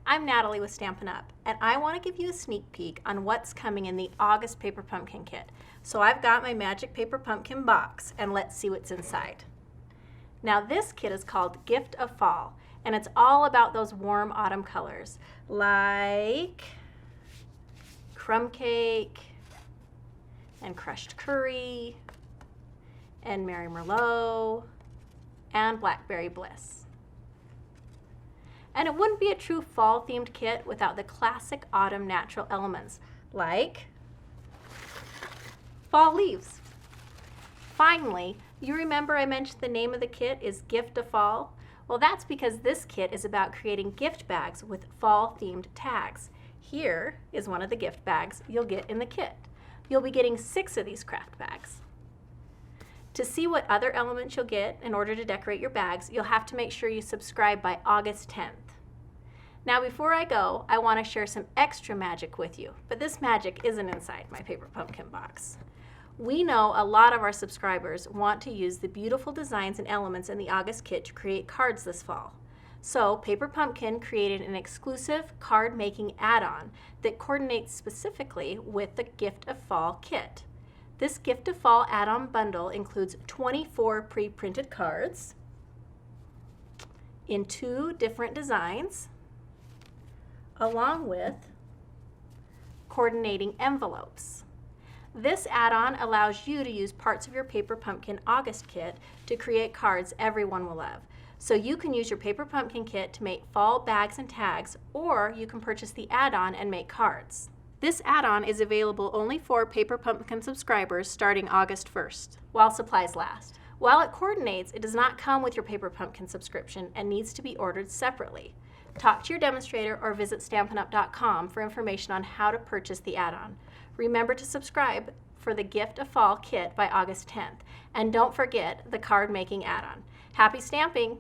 I'm Natalie with Stampin' Up, and I want to give you a sneak peek on what's coming in the August Paper Pumpkin Kit. So I've got my Magic Paper Pumpkin box, and let's see what's inside. Now this kit is called Gift of Fall, and it's all about those warm autumn colors, like crumb cake, and crushed curry, and Merry Merlot, and Blackberry Bliss. And it wouldn't be a true fall-themed kit without the classic autumn natural elements, like fall leaves. Finally, you remember I mentioned the name of the kit is Gift of Fall? Well, that's because this kit is about creating gift bags with fall-themed tags. Here is one of the gift bags you'll get in the kit. You'll be getting 6 of these craft bags. To see what other elements you'll get in order to decorate your bags, you'll have to make sure you subscribe by August 10th. Now before I go, I want to share some extra magic with you, but this magic isn't inside my Paper Pumpkin box. We know a lot of our subscribers want to use the beautiful designs and elements in the August kit to create cards this fall. So Paper Pumpkin created an exclusive card making add-on that coordinates specifically with the Gift of Fall kit. This Gift of Fall add-on bundle includes 24 pre-printed cards in 2 different designs, along with coordinating envelopes. This add-on allows you to use parts of your Paper Pumpkin August kit to create cards everyone will love. So you can use your Paper Pumpkin kit to make fall bags and tags, or you can purchase the add-on and make cards. This add-on is available only for Paper Pumpkin subscribers starting August 1st, while supplies last. While it coordinates, it does not come with your Paper Pumpkin subscription and needs to be ordered separately. Talk to your demonstrator or visit StampinUp.com for information on how to purchase the add-on. Remember to subscribe for the Gift of Fall kit by August 10th, and don't forget the card making add-on. Happy stamping!